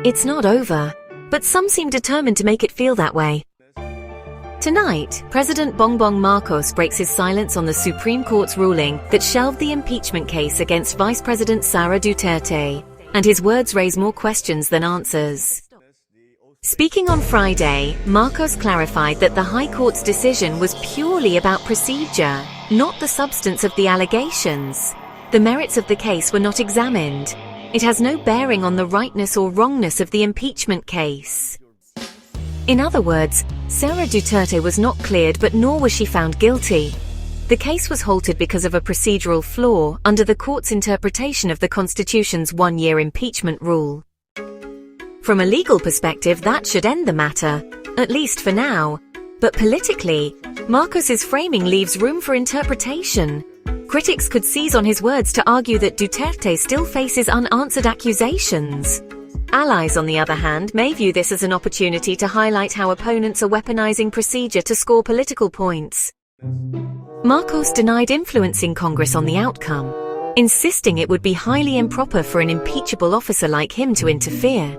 It's not over, but some seem determined to make it feel that way. Tonight, President Bongbong Marcos breaks his silence on the Supreme Court's ruling that shelved the impeachment case against Vice President Sara Duterte, and his words raise more questions than answers. Speaking on Friday, Marcos clarified that the High Court's decision was purely about procedure, not the substance of the allegations. The merits of the case were not examined. It has no bearing on the rightness or wrongness of the impeachment case. In other words, Sara Duterte was not cleared, but nor was she found guilty. The case was halted because of a procedural flaw under the court's interpretation of the Constitution's one-year impeachment rule. From a legal perspective, that should end the matter, at least for now. But politically, Marcos's framing leaves room for interpretation. Critics could seize on his words to argue that Duterte still faces unanswered accusations. Allies, on the other hand, may view this as an opportunity to highlight how opponents are weaponizing procedure to score political points. Marcos denied influencing Congress on the outcome, insisting it would be highly improper for an impeachable officer like him to interfere.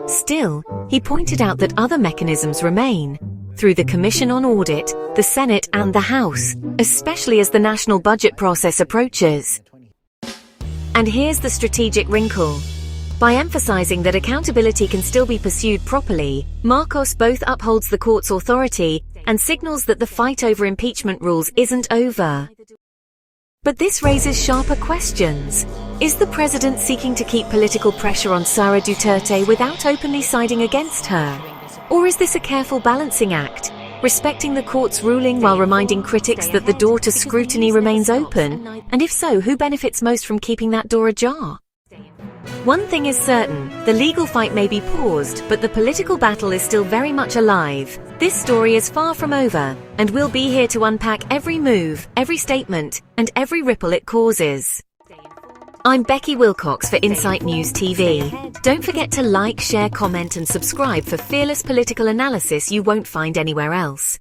Still, he pointed out that other mechanisms remain, through the Commission on Audit, the Senate and the House, especially as the national budget process approaches. And here's the strategic wrinkle. By emphasizing that accountability can still be pursued properly, Marcos both upholds the court's authority and signals that the fight over impeachment rules isn't over. But this raises sharper questions. Is the president seeking to keep political pressure on Sara Duterte without openly siding against her? Or is this a careful balancing act, respecting the court's ruling while reminding critics that the door to scrutiny remains open? And if so, who benefits most from keeping that door ajar? One thing is certain, the legal fight may be paused, but the political battle is still very much alive. This story is far from over, and we'll be here to unpack every move, every statement, and every ripple it causes. I'm Becky Wilcox for Insight News TV. Don't forget to like, share, comment, and subscribe for fearless political analysis you won't find anywhere else.